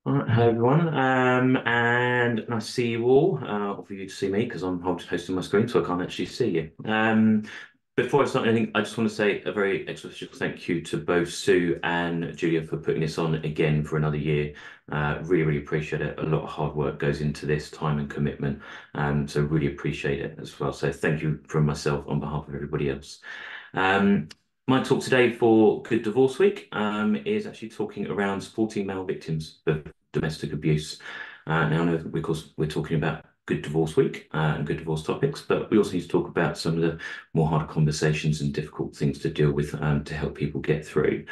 All right, hello everyone, and nice to see you all, or for you to see me because I'm hosting my screen, so I can't actually see you. Before I start anything, I just want to say a very extra special thank you to both Sue and Julia for putting this on again for another year. Really, really appreciate it. A lot of hard work goes into this, time and commitment, so really appreciate it as well. So thank you from myself on behalf of everybody else. Um, my talk today for Good Divorce Week is actually talking around supporting male victims of domestic abuse. Now, I know, of course, we're talking about Good Divorce Week and good divorce topics, but we also need to talk about some of the more harder conversations and difficult things to deal with to help people get through.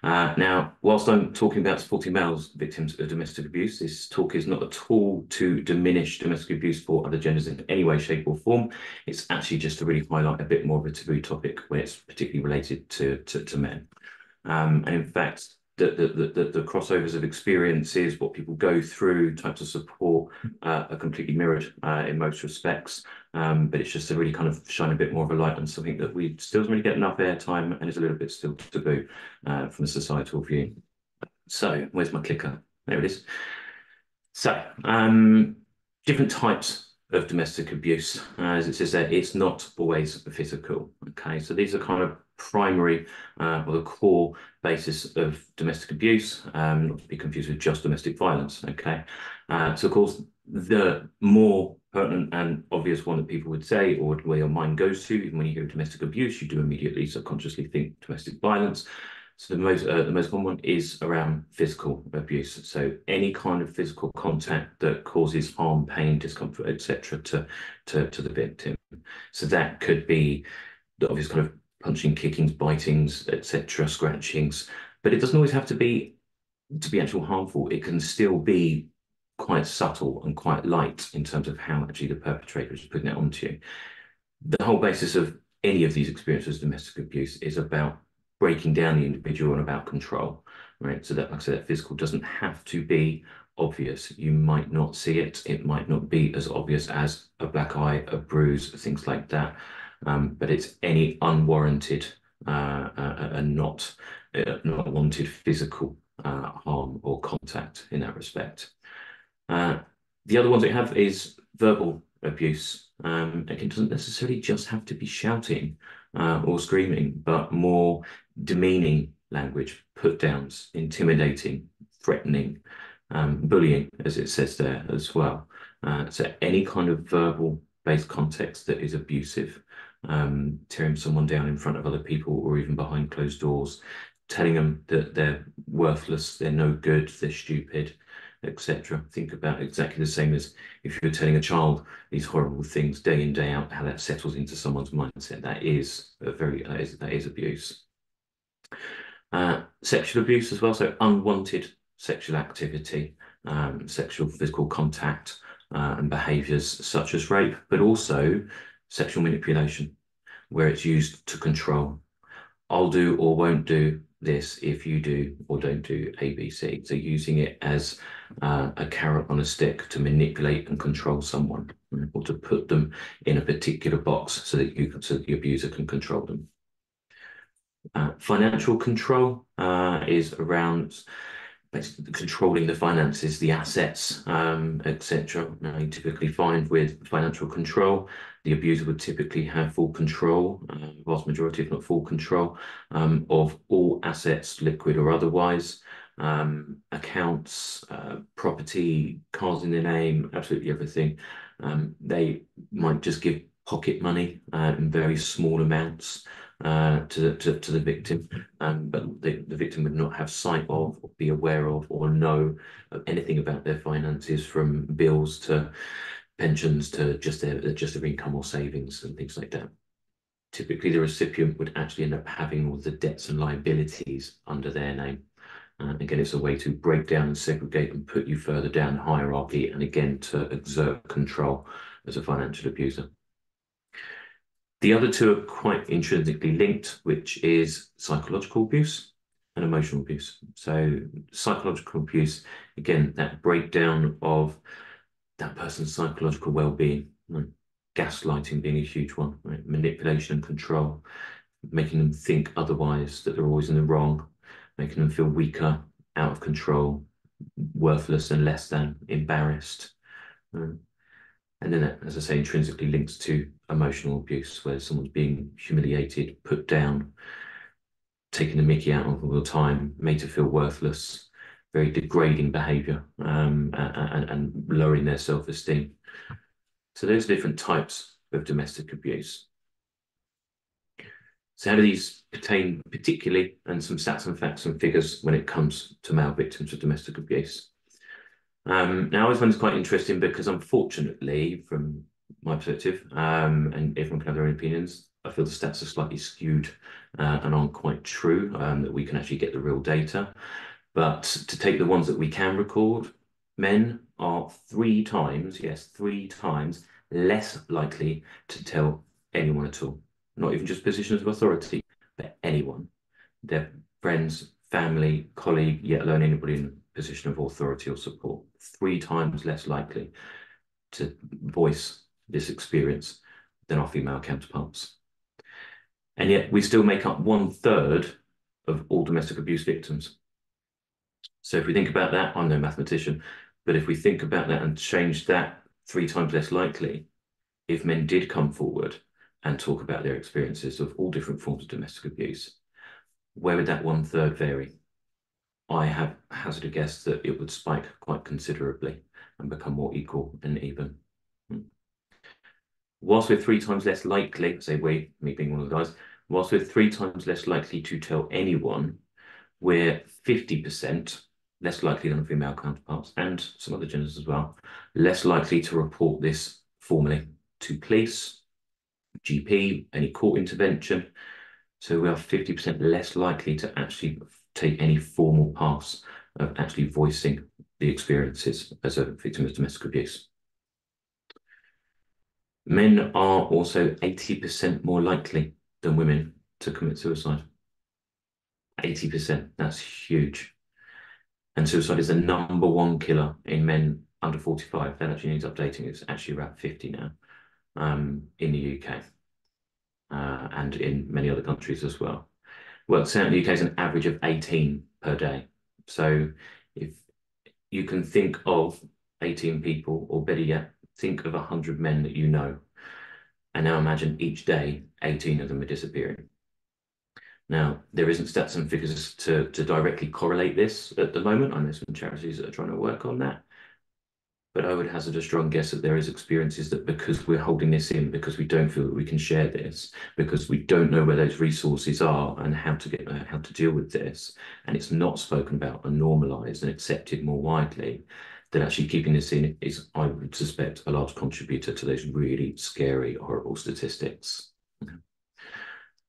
Now, whilst I'm talking about supporting males victims of domestic abuse, this talk is not at all to diminish domestic abuse for other genders in any way, shape, or form. It's actually just to really highlight a bit more of a taboo topic when it's particularly related to men. And in fact, the crossovers of experiences, what people go through, types of support are completely mirrored in most respects. But it's just to really kind of shine a bit more of a light on something that we still doesn't really get enough airtime and is a little bit still taboo from a societal view. So where's my clicker? There it is. So, different types of domestic abuse. As it says there, it's not always physical. Okay, so these are kind of primary or the core basis of domestic abuse, not to be confused with just domestic violence. Okay, so of course, the more pertinent and obvious one that people would say, or where your mind goes to, even when you hear domestic abuse, you do immediately subconsciously think domestic violence. So the most common one is around physical abuse. So any kind of physical contact that causes harm, pain, discomfort, etc. to the victim. So that could be the obvious kind of punching, kickings, bitings, etc., scratchings. But it doesn't always have to be actual harmful. It can still be quite subtle and quite light in terms of how actually the perpetrator is putting it onto you. The whole basis of any of these experiences of domestic abuse is about breaking down the individual and about control, right? So that, like I said, that physical doesn't have to be obvious. You might not see it. It might not be as obvious as a black eye, a bruise, things like that. But it's any unwarranted and not wanted physical harm or contact in that respect. The other ones we have is verbal abuse. It doesn't necessarily just have to be shouting or screaming, but more demeaning language, put downs, intimidating, threatening, bullying, as it says there as well. So any kind of verbal based context that is abusive, tearing someone down in front of other people or even behind closed doors, telling them that they're worthless, they're no good, they're stupid, etc. Think about exactly the same as if you're telling a child these horrible things day in, day out, how that settles into someone's mindset. That is abuse. Sexual abuse as well, so unwanted sexual activity, sexual physical contact, and behaviours such as rape, but also sexual manipulation, where it's used to control. I'll do or won't do this if you do or don't do ABC. So using it as a carrot on a stick to manipulate and control someone, or to put them in a particular box so that the abuser can control them. Financial control is around basically controlling the finances, the assets, etc. Now, you typically find with financial control, the abuser would typically have full control, vast majority, if not full control, of all assets, liquid or otherwise, accounts, property, cars in their name, absolutely everything. They might just give pocket money in very small amounts to the victim, but the victim would not have sight of, or be aware of, or know of anything about their finances, from bills to pensions to just their income or savings and things like that. Typically, the recipient would actually end up having all the debts and liabilities under their name. Again, it's a way to break down and segregate and put you further down the hierarchy, and again, to exert control as a financial abuser. The other two are quite intrinsically linked, which is psychological abuse and emotional abuse. So psychological abuse, again, that breakdown of that person's psychological well-being, right? Gaslighting being a huge one, right? Manipulation and control, making them think otherwise, that they're always in the wrong, making them feel weaker, out of control, worthless and less than, embarrassed. Um, and then that, as I say, intrinsically links to emotional abuse, where someone's being humiliated, put down, taking the mickey out of all the time, made to feel worthless, very degrading behavior, and lowering their self-esteem. So those are different types of domestic abuse. So how do these pertain particularly, and some stats and facts and figures when it comes to male victims of domestic abuse? Now, this one's quite interesting because unfortunately, from my perspective, and everyone can have their own opinions, I feel the stats are slightly skewed and aren't quite true, that we can actually get the real data. But to take the ones that we can record, men are 3 times, yes, 3 times less likely to tell anyone at all. Not even just positions of authority, but anyone. Their friends, family, colleague, yet alone anybody in a position of authority or support. 3 times less likely to voice this experience than our female counterparts. And yet we still make up 1/3 of all domestic abuse victims. So if we think about that, I'm no mathematician, but if we think about that and change that 3 times less likely, if men did come forward and talk about their experiences of all different forms of domestic abuse, where would that 1/3 vary? I have hazarded a guess that it would spike quite considerably and become more equal and even. Whilst we're 3 times less likely, say we, me being one of the guys, whilst we're 3 times less likely to tell anyone, we're 50% less likely than female counterparts and some other genders as well, less likely to report this formally to police, GP, any court intervention. So we are 50% less likely to actually take any formal paths of actually voicing the experiences as a victim of domestic abuse. Men are also 80% more likely than women to commit suicide. 80%, that's huge. And suicide is the #1 killer in men under 45. That actually needs updating. It's actually around 50 now, in the UK, and in many other countries as well. Well, certainly the UK is an average of 18 per day. So if you can think of 18 people, or better yet, think of 100 men that you know, and now imagine each day 18 of them are disappearing. Now, there isn't stats and figures to directly correlate this at the moment. I know some charities that are trying to work on that. But I would hazard a strong guess that there is experiences that, because we're holding this in, because we don't feel that we can share this, because we don't know where those resources are and how to deal with this, and it's not spoken about and normalized and accepted more widely, that actually keeping this in is, I would suspect, a large contributor to those really scary, horrible statistics.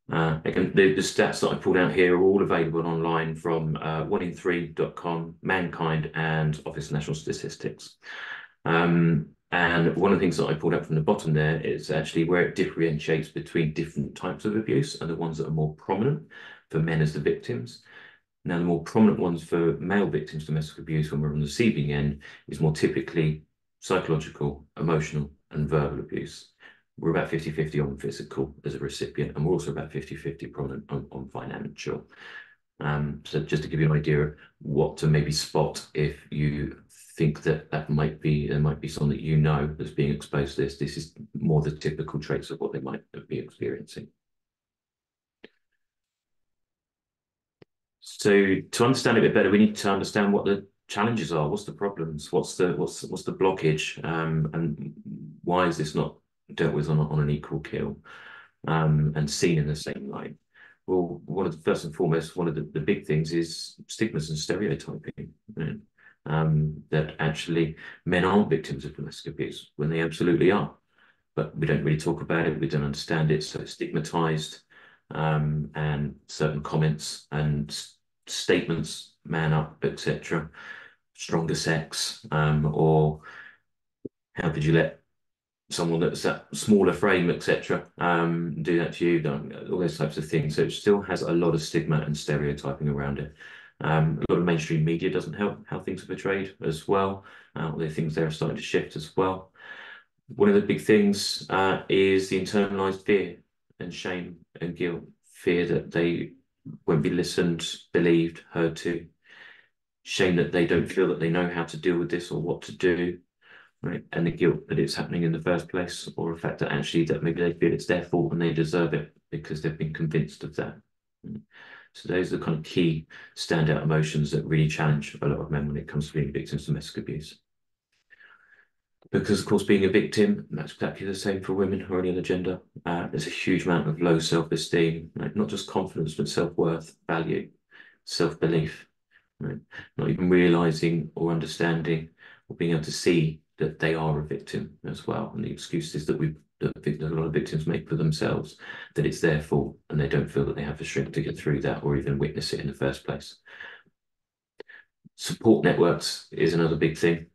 Again, the stats that I pulled out here are all available online from 1in3.com, Mankind, and Office of National Statistics. And one of the things that I pulled out from the bottom there is actually where it differentiates between different types of abuse and the ones that are more prominent for men as the victims. Now, the more prominent ones for male victims of domestic abuse when we're on the receiving end is more typically psychological, emotional, and verbal abuse. We're about 50-50 on physical as a recipient, and we're also about 50-50 prominent on financial. So just to give you an idea of what to maybe spot if you think that there might be someone that you know that's being exposed to this. This is more the typical traits of what they might be experiencing. So to understand it a bit better, we need to understand what the challenges are. What's the problems? What's the blockage? And why is this not dealt with on an equal keel, and seen in the same light? Well, first and foremost, one of the big things is stigmas and stereotyping. Right? That actually men aren't victims of domestic abuse when they absolutely are, but we don't really talk about it. We don't understand it, so it's stigmatized, and certain comments and statements, man up, etc., stronger sex, or how could you let someone that's that smaller frame, etc., do that to you, all those types of things. So it still has a lot of stigma and stereotyping around it. A lot of mainstream media doesn't help how things are portrayed as well. The things there are starting to shift as well. One of the big things is the internalized fear and shame and guilt, fear that they won't be listened, believed, heard to. shame that they don't feel that they know how to deal with this or what to do, right? And the guilt that it's happening in the first place, or the fact that actually that maybe they feel it's their fault and they deserve it because they've been convinced of that. So those are the kind of key standout emotions that really challenge a lot of men when it comes to being victims of domestic abuse. Because, of course, being a victim, that's exactly the same for women or any other gender. There's a huge amount of low self-esteem, right? Not just confidence, but self-worth, value, self-belief, right? Not even realizing or understanding or being able to see that they are a victim as well. And the excuses that a lot of victims make for themselves, that it's their fault and they don't feel that they have the strength to get through that or even witness it in the first place. Support networks is another big thing.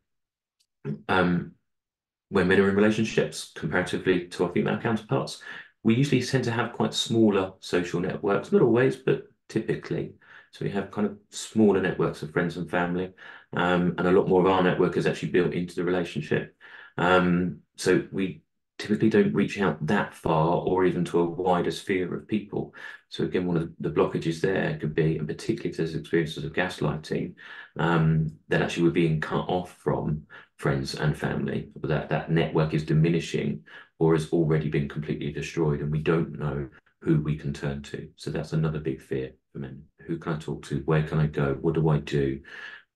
When men are in relationships, comparatively to our female counterparts, we usually tend to have quite smaller social networks, not always, but typically. So we have kind of smaller networks of friends and family, and a lot more of our network is actually built into the relationship. So we typically don't reach out that far or even to a wider sphere of people. So again, one of the blockages there could be, and particularly if there's experiences of gaslighting, that actually we're being cut off from friends and family, that network is diminishing or has already been completely destroyed, and we don't know who we can turn to. So that's another big fear for men. Who can I talk to? Where can I go? What do I do?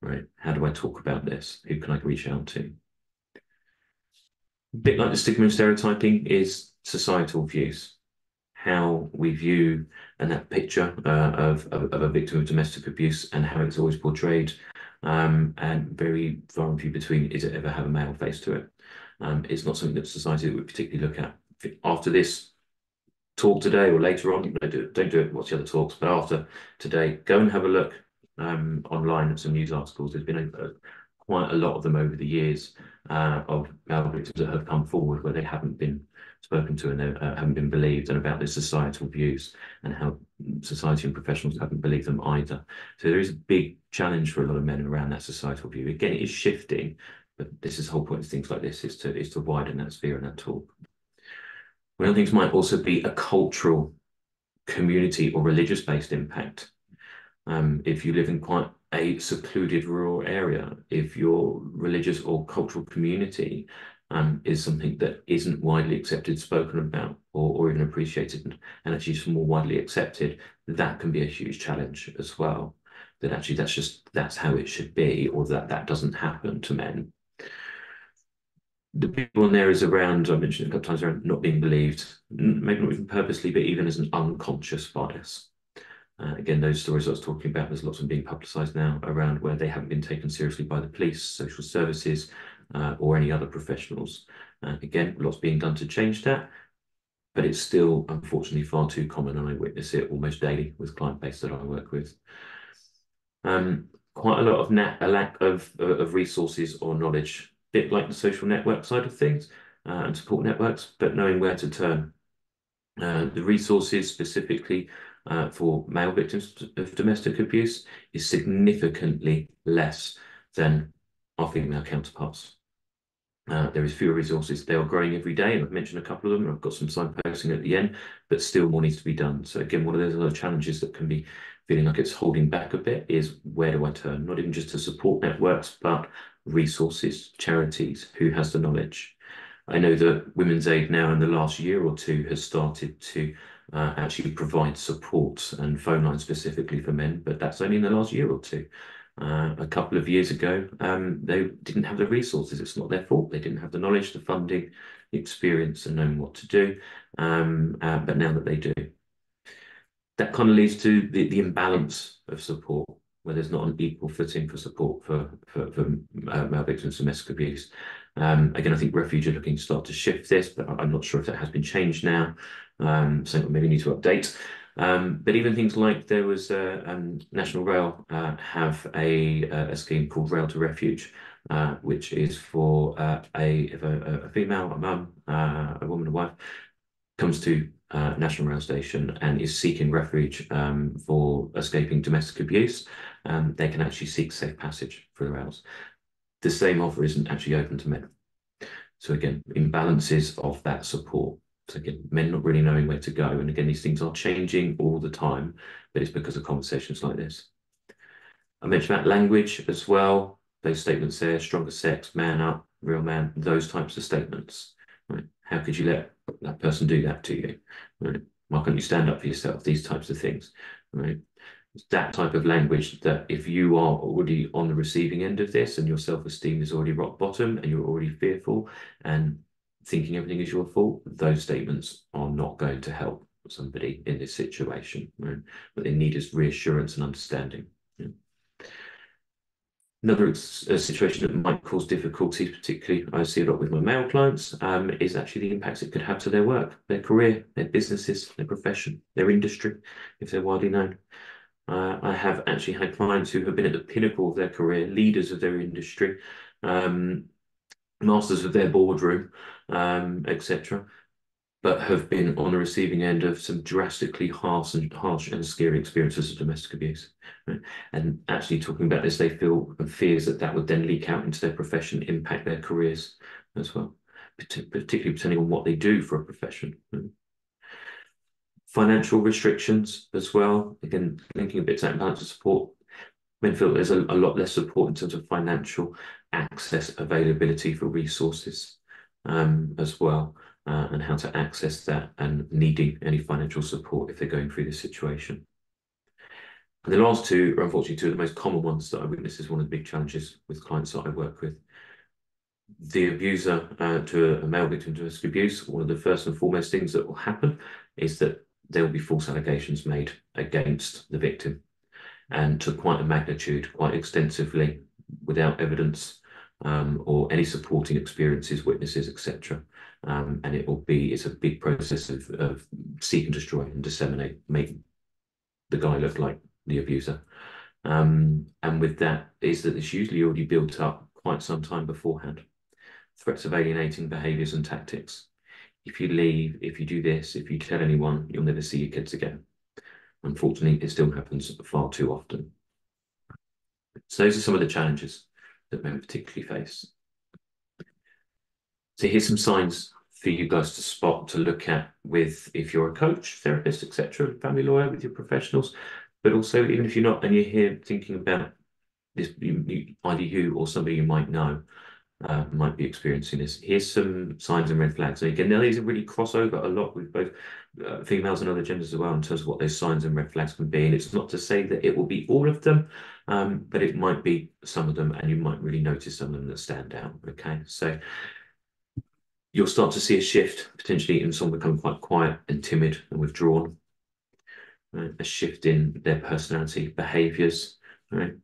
Right? How do I talk about this? Who can I reach out to? A bit like the stigma and stereotyping is societal views, how we view and that picture of a victim of domestic abuse and how it's always portrayed, and very far and few between is it ever have a male face to it. It's not something that society would particularly look at. After this talk today or later on, don't do it, watch the other talks, but after today, go and have a look online at some news articles. There's been quite a lot of them over the years of male victims that have come forward where they haven't been spoken to and they haven't been believed, and about their societal views and how society and professionals haven't believed them either. So there is a big challenge for a lot of men around that societal view. Again, it is shifting, but this is the whole point of things like this is to widen that sphere and that talk. One of the things might also be a cultural, community or religious-based impact. If you live in quite a secluded rural area, if your religious or cultural community is something that isn't widely accepted, spoken about, or even appreciated, and actually is more widely accepted, that can be a huge challenge as well. That actually that's how it should be, or that doesn't happen to men. The big one there is around, I mentioned a couple of times, around not being believed, maybe not even purposely, but even as an unconscious bias. Again, those stories I was talking about, there's lots of them being publicised now around where they haven't been taken seriously by the police, social services, or any other professionals. Again, lots being done to change that, but it's still, unfortunately, far too common, and I witness it almost daily with client base that I work with. Quite a lot of a lack of resources or knowledge, a bit like the social network side of things and support networks, but knowing where to turn. The resources specifically for male victims of domestic abuse is significantly less than our female counterparts. There is fewer resources. They are growing every day, and I've mentioned a couple of them. I've got some signposting at the end, but still more needs to be done. So again, one of those other challenges that can be feeling like it's holding back a bit is where do I turn? Not even just to support networks, but resources, charities, who has the knowledge? I know that Women's Aid now in the last year or two has started to actually provide support and phone lines specifically for men, but that's only in the last year or two. A couple of years ago, they didn't have the resources. It's not their fault. They didn't have the knowledge, the funding, the experience, and knowing what to do. But now that they do, that kind of leads to the imbalance of support, where there's not an equal footing for support for male victims of domestic abuse. Again, I think Refuge are looking to start to shift this, but I'm not sure if that has been changed now. So maybe need to update. But even things like there was National Rail have a scheme called Rail to Refuge, which is for if a female, a mum, a woman, a wife comes to National Rail Station and is seeking refuge for escaping domestic abuse, they can actually seek safe passage for the rails. The same offer isn't actually open to men. So again, imbalances of that support. So again, men not really knowing where to go. And again, these things are changing all the time, but it's because of conversations like this. I mentioned about language as well. Those statements there, stronger sex, man up, real man, those types of statements. Right? How could you let that person do that to you? Right? Why can't you stand up for yourself? These types of things. Right? It's that type of language that if you are already on the receiving end of this and your self-esteem is already rock bottom and you're already fearful and thinking everything is your fault, those statements are not going to help somebody in this situation. Right? What they need is reassurance and understanding. Yeah. Another situation that might cause difficulties, particularly I see a lot with my male clients, is actually the impacts it could have to their work, their career, their businesses, their profession, their industry, if they're widely known. I have actually had clients who have been at the pinnacle of their career, leaders of their industry, masters of their boardroom, etc., but have been on the receiving end of some drastically harsh and scary experiences of domestic abuse. Right? And actually talking about this, they feel and fears that that would then leak out into their profession, impact their careers as well, particularly depending on what they do for a profession. Right? Financial restrictions as well. Again, linking a bit to that balance of support. Men feel there's a lot less support in terms of financial access, availability for resources as well, and how to access that and needing any financial support if they're going through this situation. And the last two are unfortunately two of the most common ones that I witness as one of the big challenges with clients that I work with. The abuser to a male victim of domestic abuse, one of the first and foremost things that will happen is that there will be false allegations made against the victim, and to quite a magnitude, quite extensively, without evidence or any supporting experiences, witnesses, etc. And it's a big process of seek and destroy and disseminate, make the guy look like the abuser. And with that is that it's usually already built up quite some time beforehand. Threats of alienating behaviours and tactics. If you leave, if you do this, if you tell anyone, you'll never see your kids again. Unfortunately, it still happens far too often. So those are some of the challenges that men particularly face. So here's some signs for you guys to spot, to look at with, if you're a coach, therapist, etc., family lawyer, with your professionals, but also even if you're not and you're here thinking about this, either you or somebody you might know might be experiencing this. Here's some signs and red flags. And again, these are really crossover a lot with both females and other genders as well in terms of what those signs and red flags can be. And it's not to say that it will be all of them, but it might be some of them, and you might really notice some of them that stand out. Okay, so you'll start to see a shift potentially in someone becoming quite quiet and timid and withdrawn. Right? A shift in their personality, behaviors. Right?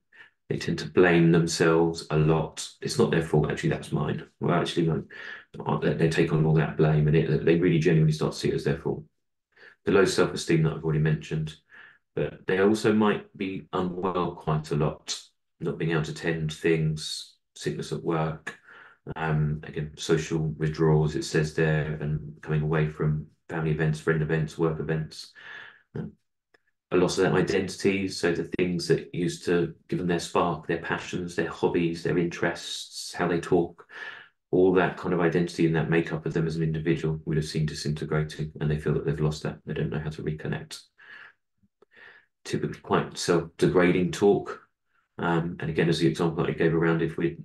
They tend to blame themselves a lot. It's not their fault, actually, that's mine. Well, actually, they take on all that blame, and they really genuinely start to see it as their fault. The low self-esteem that I've already mentioned, but they also might be unwell quite a lot, not being able to tend things, sickness at work, again, social withdrawals, it says there, and coming away from family events, friend events, work events. A loss of their identity, so the things that used to give them their spark, their passions, their hobbies, their interests, how they talk, all that kind of identity and that makeup of them as an individual would have seemed disintegrating, and they feel that they've lost that. They don't know how to reconnect. Typically quite self-degrading talk. And again, as the example that I gave around, if we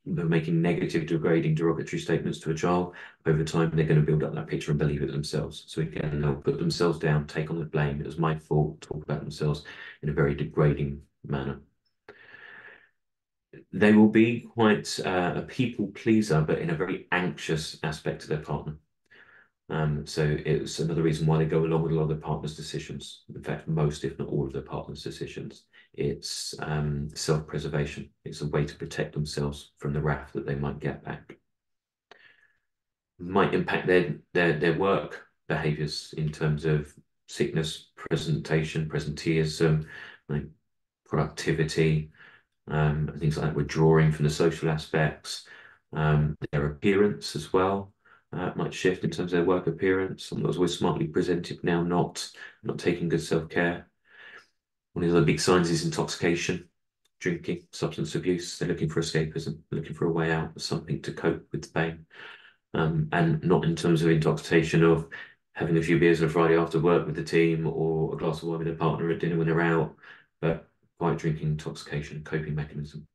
were making negative, degrading, derogatory statements to a child, over time they're going to build up that picture and believe it themselves. So again, they'll put themselves down, take on the blame. It was my fault, talk about themselves in a very degrading manner. They will be quite a people pleaser, but in a very anxious aspect to their partner. So it's another reason why they go along with a lot of their partner's decisions. In fact, most, if not all of their partner's decisions. It's self-preservation. It's a way to protect themselves from the wrath that they might get back. Might impact their work behaviours in terms of sickness, presentation, presenteeism, like productivity, things like that, withdrawing from the social aspects, their appearance as well. Might shift in terms of their work appearance. Sometimes always smartly presented, now not taking good self-care. One of the big signs is intoxication, drinking, substance abuse. They're looking for escapism, looking for a way out, something to cope with the pain. And not in terms of intoxication of having a few beers on a Friday after work with the team or a glass of wine with their partner at dinner when they're out, but quiet drinking, intoxication, coping mechanism.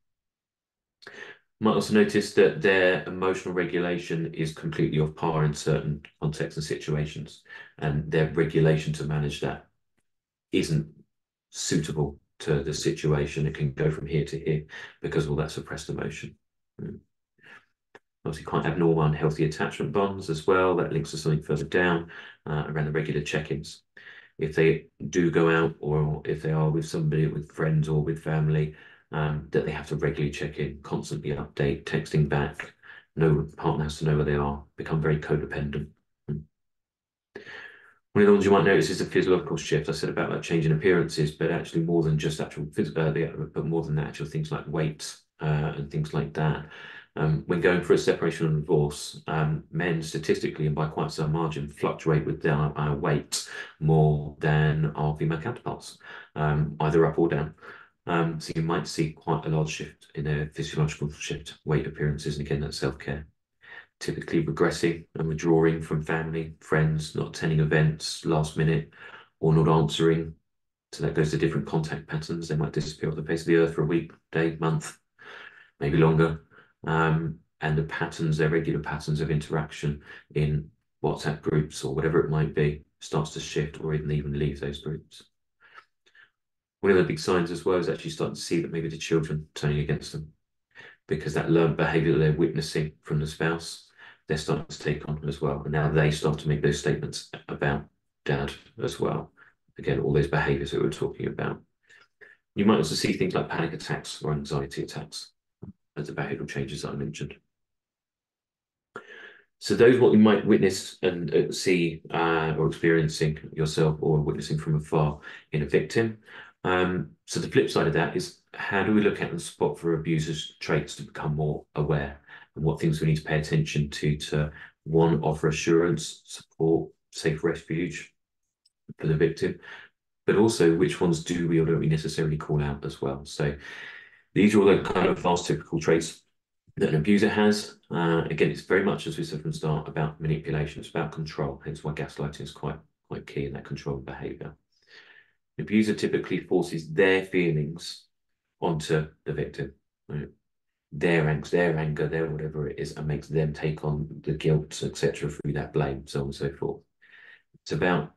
Might also notice that their emotional regulation is completely off par in certain contexts and situations, and their regulation to manage that isn't suitable to the situation. It can go from here to here because of all that suppressed emotion. Obviously, quite abnormal and healthy attachment bonds as well. That links to something further down around the regular check-ins. If they do go out, or if they are with somebody, with friends or with family, that they have to regularly check in, constantly update, texting back. No partner has to know where they are, become very codependent. One of the ones you might notice is a physiological shift. I said about that change in appearances, but actually more than just actual but more than that, actual things like weight and things like that. When going for a separation and divorce, men statistically and by quite some margin fluctuate with our weight more than our female counterparts, either up or down. So you might see quite a large shift in their physiological shift, weight, appearances, and again, that's self-care. Typically regressing and withdrawing from family, friends, not attending events last minute, or not answering. So that goes to different contact patterns. They might disappear off the face of the earth for a week, day, month, maybe longer. And the patterns, their regular patterns of interaction in WhatsApp groups or whatever it might be, starts to shift or even leave those groups. One of the big signs as well is actually starting to see that maybe the children turning against them, because that learned behavior that they're witnessing from the spouse, they're starting to take on as well. And now they start to make those statements about dad as well. Again, all those behaviors that we were talking about. You might also see things like panic attacks or anxiety attacks as the behavioral changes that I mentioned. So those what you might witness and see or experiencing yourself or witnessing from afar in a victim. So the flip side of that is, how do we look at and spot for abusers' traits to become more aware, and what things we need to pay attention to one, offer assurance, support, safe refuge for the victim, but also which ones do we or don't we necessarily call out as well. So these are all the kind of fast typical traits that an abuser has. Again, it's very much, as we said from the start, about manipulation. It's about control, hence why gaslighting is quite key in that control behavior. The abuser typically forces their feelings onto the victim, right? Their angst, their anger, their whatever it is, and makes them take on the guilt, etc., through that blame, so on and so forth. It's about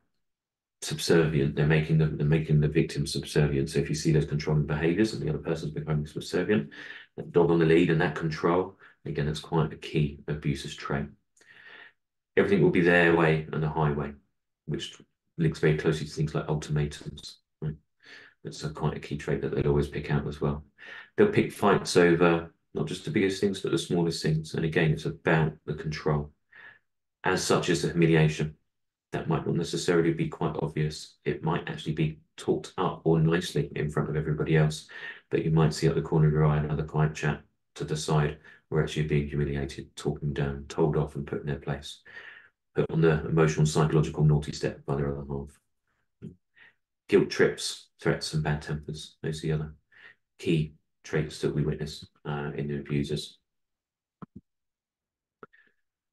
subservient. They're making the victim subservient. So if you see those controlling behaviors and the other person's becoming subservient, that dog on the lead and that control, again, that's quite a key abuser's trait. Everything will be their way and the highway, which links very closely to things like ultimatums. Right? That's quite a key trait that they'll always pick out as well. They'll pick fights over not just the biggest things, but the smallest things. And again, it's about the control. As such as the humiliation. That might not necessarily be quite obvious. It might actually be talked up or nicely in front of everybody else, but you might see at the corner of your eye another quiet chat to the side where actually being humiliated, talking down, told off and put in their place, put on the emotional, psychological naughty step by their other half. Guilt trips, threats and bad tempers. Those are the other key traits that we witness in the abusers.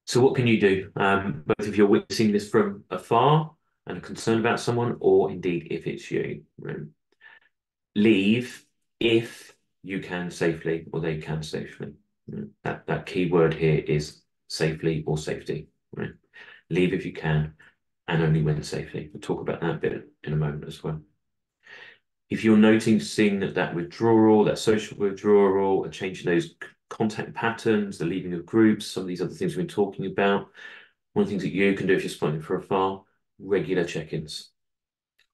So what can you do? Both if you're witnessing this from afar and are concerned about someone, or indeed if it's you. Right? Leave if you can safely or they can safely. Right? That key word here is safely or safety. Right? Leave if you can, and only when safely. We'll talk about that bit in a moment as well. If you're noticing that withdrawal, that social withdrawal, a change in those contact patterns, the leaving of groups, some of these other things we've been talking about, one of the things that you can do if you're spotting it from afar, regular check-ins.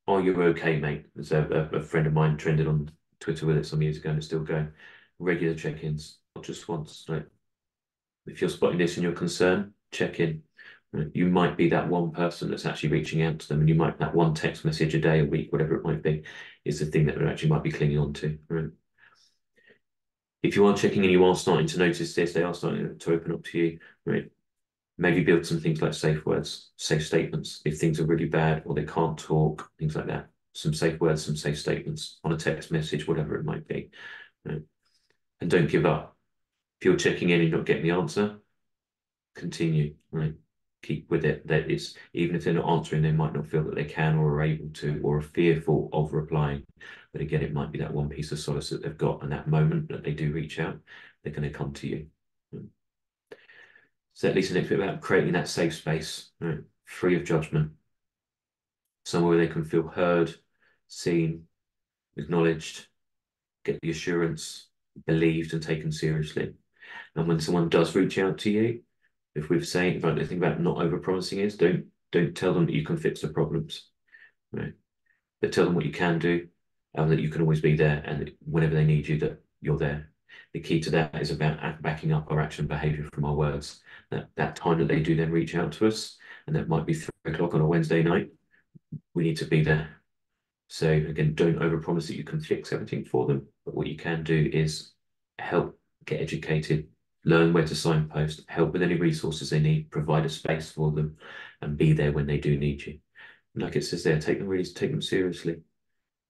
Are you okay, mate? There's a friend of mine trended on Twitter with it some years ago and it's still going. Regular check-ins, not just once. Right? If you're spotting this and you're concerned, check in. You might be that one person that's actually reaching out to them, and you might, that one text message a day, a week, whatever it might be, is the thing that they actually might be clinging on to. Right? If you are checking and you are starting to notice this, they are starting to open up to you, right? Maybe build some things like safe words, safe statements. If things are really bad or they can't talk, things like that. Some safe words, some safe statements on a text message, whatever it might be. Right? And don't give up. If you're checking in and you're not getting the answer, continue, right? keep with it. That it's, even if they're not answering, they might not feel that they can or are able to or are fearful of replying. But again, it might be that one piece of solace that they've got, and that moment that they do reach out, they're going to come to you. So at least the next bit about creating that safe space, right? Free of judgment, somewhere where they can feel heard, seen, acknowledged, get the assurance, believed and taken seriously. And when someone does reach out to you, if we've saying, if the thing about not over promising is don't tell them that you can fix the problems, right? But tell them what you can do, and that you can always be there, and whenever they need you, that you're there. The key to that is about backing up our action behavior from our words. That time that they do then reach out to us, and that might be 3 o'clock on a Wednesday night, we need to be there. So again, don't overpromise that you can fix everything for them, but what you can do is help, get educated, learn where to signpost, help with any resources they need, provide a space for them, and be there when they do need you. Like it says there, take them seriously,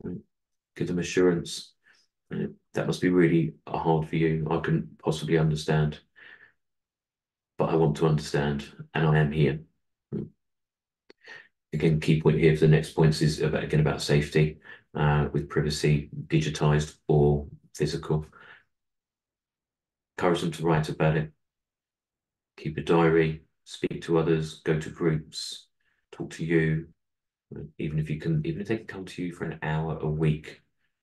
right? Give them assurance. That must be really hard for you. I couldn't possibly understand, but I want to understand, and I am here. Again, key point here for the next points is about safety, with privacy, digitized or physical. Encourage them to write about it. Keep a diary, speak to others, go to groups, talk to you. Even if they can come to you for an hour a week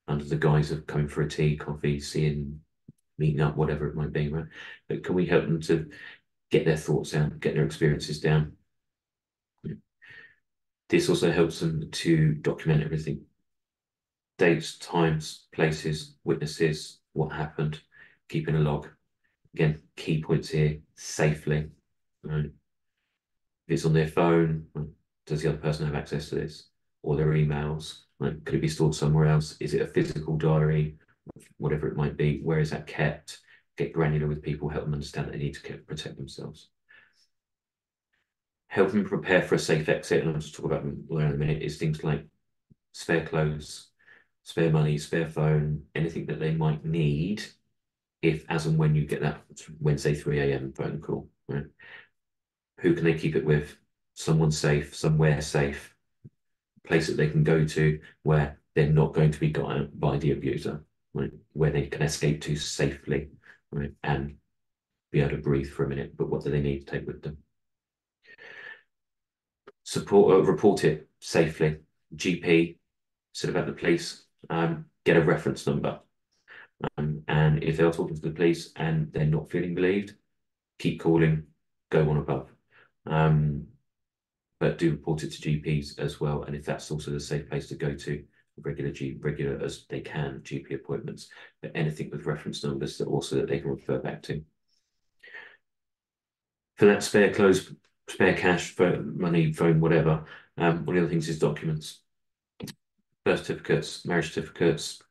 under the guise of coming for a tea, coffee, seeing, meeting up, whatever it might be, right? But can we help them to get their thoughts down, get their experiences down? This also helps them to document everything. Dates, times, places, witnesses, what happened, keeping a log. Again, key points here, safely. Right? If it's on their phone, does the other person have access to this? Or their emails? Like, could it be stored somewhere else? Is it a physical diary? Whatever it might be, where is that kept? Get granular with people, help them understand that they need to protect themselves. Help them prepare for a safe exit, and I'll just talk about them in a minute, is things like spare clothes, spare money, spare phone, anything that they might need if, as and when you get that Wednesday 3 a.m. phone call, right? Who can they keep it with? Someone safe, somewhere safe, place that they can go to where they're not going to be got out by the abuser, right? Where they can escape to safely, right? And be able to breathe for a minute. But what do they need to take with them? Report it safely. GP, sit about the police, get a reference number. And if they're talking to the police and they're not feeling believed, keep calling, go on above. But do report it to GPs as well. And if that's also the safe place to go to, regular as they can, GP appointments, but anything with reference numbers that also that they can refer back to. For that spare clothes, spare cash, money, phone, whatever, one of the other things is documents. Birth certificates, marriage certificates,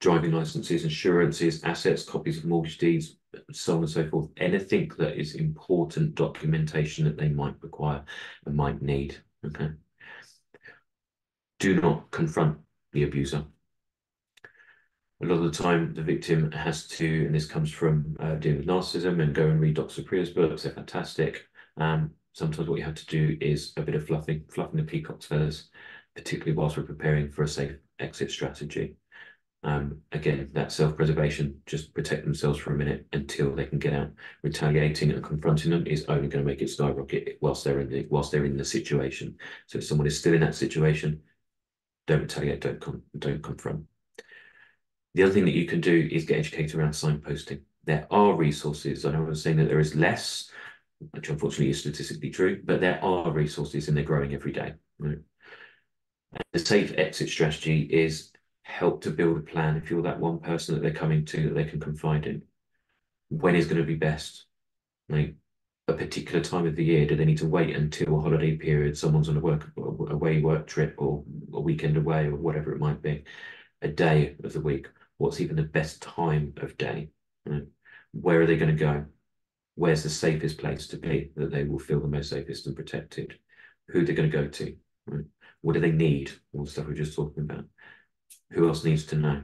driving licenses, insurances, assets, copies of mortgage deeds, so on and so forth. Anything that is important documentation that they might require and might need. Okay. Do not confront the abuser. A lot of the time, the victim has to, and this comes from dealing with narcissism, and go and read Dr. Supriya's books. They're fantastic. Sometimes what you have to do is a bit of fluffing the peacock's feathers, particularly whilst we're preparing for a safe exit strategy. Again, that self-preservation, just protect themselves for a minute until they can get out. Retaliating and confronting them is only going to make it skyrocket whilst they're in the situation. So if someone is still in that situation, don't retaliate, don't confront. The other thing that you can do is get educated around signposting. There are resources. I know I was saying that there is less, which unfortunately is statistically true, but there are resources and they're growing every day. Right? The safe exit strategy is help to build a plan. If you're that one person that they're coming to that they can confide in, when is going to be best? Like a particular time of the year, do they need to wait until a holiday period, someone's on away work trip or a weekend away or whatever it might be, a day of the week? What's even the best time of day? Right? Where are they going to go? Where's the safest place to be that they will feel the most safest and protected? Who they're going to go to? Right? What do they need? All the stuff we're just talking about. Who else needs to know?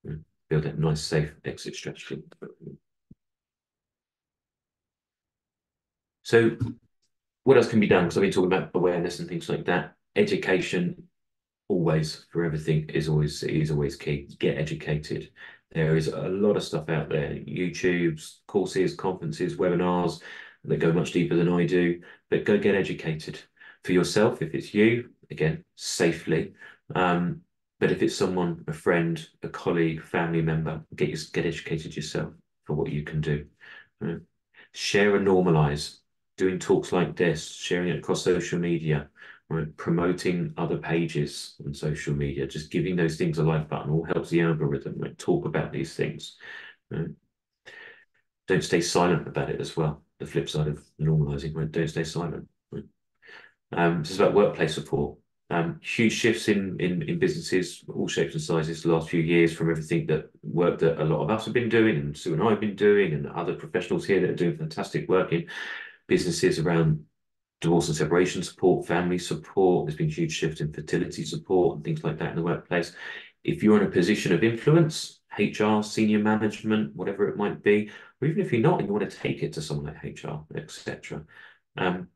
Right? Build that nice, safe exit strategy. So what else can be done? Because I've been talking about awareness and things like that. Education, always, for everything, is always key. Get educated. There is a lot of stuff out there, YouTube's, courses, conferences, webinars that go much deeper than I do. But go get educated for yourself. If it's you, again, safely. Um, but if it's someone, a friend, a colleague, family member, get educated yourself for what you can do. Uh, Share and normalize. Doing talks like this, sharing it across social media, right? Promoting other pages on social media, just giving those things a like button all helps the algorithm, right? Talk about these things. Right? Don't stay silent about it as well. The flip side of normalizing, right? Don't stay silent. Right? This is about workplace support. Huge shifts in businesses, all shapes and sizes, the last few years, from everything that work that a lot of us have been doing, and Sue and I have been doing, and other professionals here that are doing fantastic work in businesses around divorce and separation support, family support. There's been huge shift in fertility support and things like that in the workplace. If you're in a position of influence, HR, senior management, whatever it might be, or even if you're not and you want to take it to someone like HR, etc., um,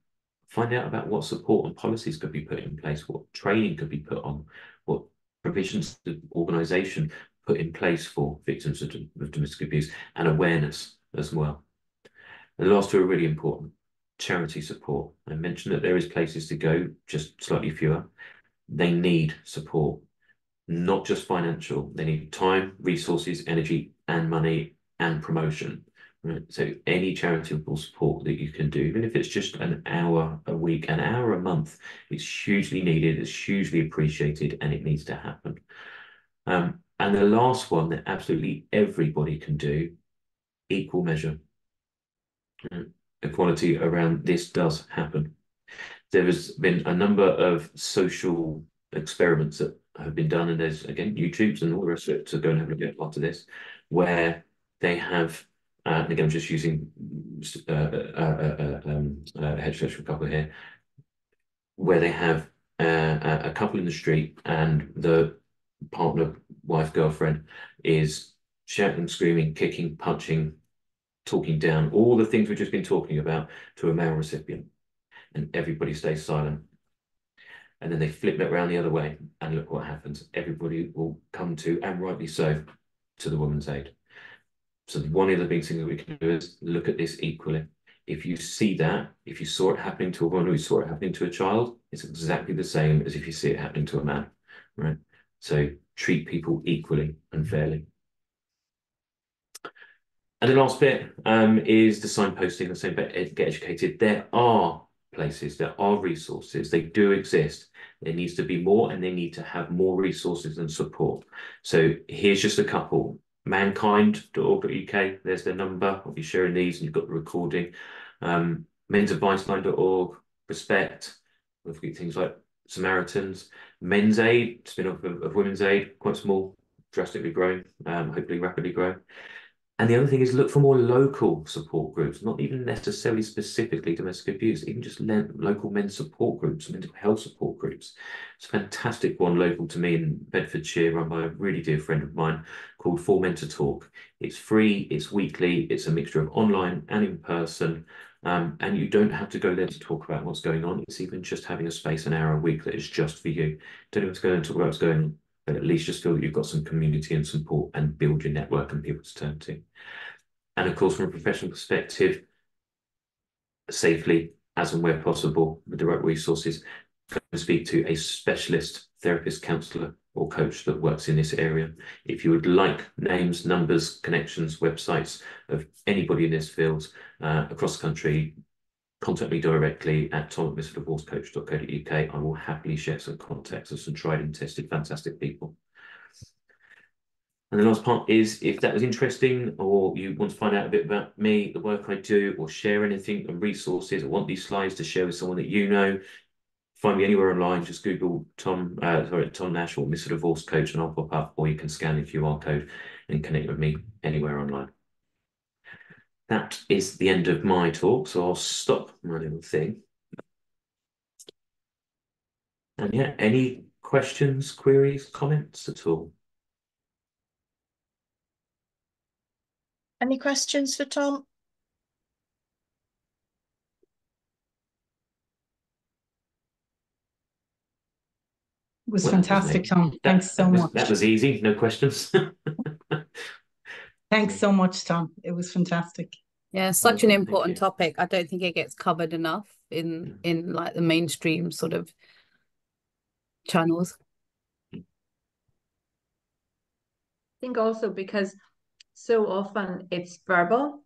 find out about what support and policies could be put in place, what training could be put on, what provisions the organisation put in place for victims of domestic abuse, and awareness as well. The last two are really important. Charity support. I mentioned that there is places to go, just slightly fewer. They need support, not just financial. They need time, resources, energy, and money and promotion. Right? So any charitable support that you can do, even if it's just an hour a week, an hour a month, it's hugely needed, it's hugely appreciated, and it needs to happen. And the last one that absolutely everybody can do, equal measure. Equality around this does happen. There has been a number of social experiments that have been done, and there's again YouTube's and all the rest of it to go and have a look at part of this, where they have, and again, I'm just using a heterosexual couple here, where they have a couple in the street, and the partner, wife, girlfriend is shouting, screaming, kicking, punching, talking down, all the things we've just been talking about to a male recipient, and everybody stays silent. And then they flip it around the other way, and look what happens. Everybody will come to, and rightly so, to the woman's aid. So one of the big things that we can do is look at this equally. If you see that, if you saw it happening to a woman, or you saw it happening to a child, it's exactly the same as if you see it happening to a man, right? So treat people equally and fairly. And the last bit is the signposting, the same bit, get educated. There are places, there are resources, they do exist. There needs to be more, and they need to have more resources and support. So here's just a couple. Mankind.org.uk, there's their number. I'll be sharing these, and you've got the recording. Mensadviceline.org, Respect. We've got things like Samaritans, Men's Aid, spin-off of Women's Aid, quite small, drastically growing, hopefully rapidly growing. And the other thing is look for more local support groups, not even necessarily specifically domestic abuse, even just local men's support groups, mental health support groups. It's a fantastic one local to me in Bedfordshire, run by a really dear friend of mine called For Men to Talk. It's free, it's weekly, it's a mixture of online and in person. And you don't have to go there to talk about what's going on. It's even just having a space, an hour a week that is just for you. Don't have to go and talk about what's going on, but at least just feel that you've got some community and support, and build your network and people to turn to. And of course, from a professional perspective, safely, as and where possible, with the right resources, go and speak to a specialist therapist, counsellor, or coach that works in this area. If you would like names, numbers, connections, websites of anybody in this field across the country, contact me directly at tom@mrdivorcecoach.co.uk. I will happily share some contacts of some tried and tested fantastic people. And the last part is, if that was interesting, or you want to find out a bit about me, the work I do, or share anything and resources, or want these slides to share with someone that you know, find me anywhere online. Just Google Tom Nash or Mr. Divorce Coach, and I'll pop up, or you can scan the QR code and connect with me anywhere online. That is the end of my talk, so I'll stop my little thing. And yeah, any questions, queries, comments at all? Any questions for Tom? was Well, that was fantastic, me. Tom. That Thanks so that was that much. was easy, no questions. Thanks so much, Tom. It was fantastic. Yeah, No such an problem, thank important you. topic. I don't think it gets covered enough in like the mainstream sort of channels. think also because so often it's verbal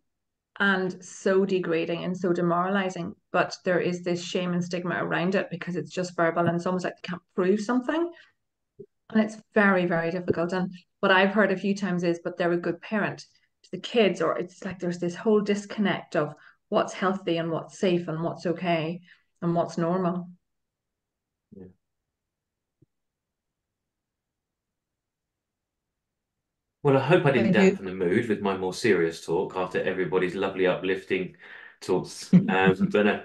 and so degrading and so demoralizing, but there is this shame and stigma around it because it's just verbal and it's almost like they can't prove something. And it's very, very difficult. And what I've heard a few times is, but they're a good parent to the kids, or it's like there's this whole disconnect of what's healthy and what's safe and what's okay and what's normal. Yeah. Well, I hope I didn't Thank you. dampen the mood with my more serious talk after everybody's lovely uplifting talks. But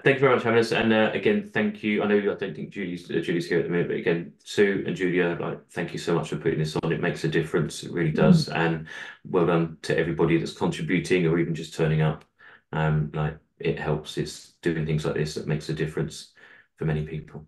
thank you very much for having us. And again, thank you. I know I don't think Julie's here at the minute, but again, Sue and Julia, like, thank you so much for putting this on. It makes a difference. It really does. And well done to everybody that's contributing or even just turning up. Like, it helps. It's doing things like this that makes a difference for many people.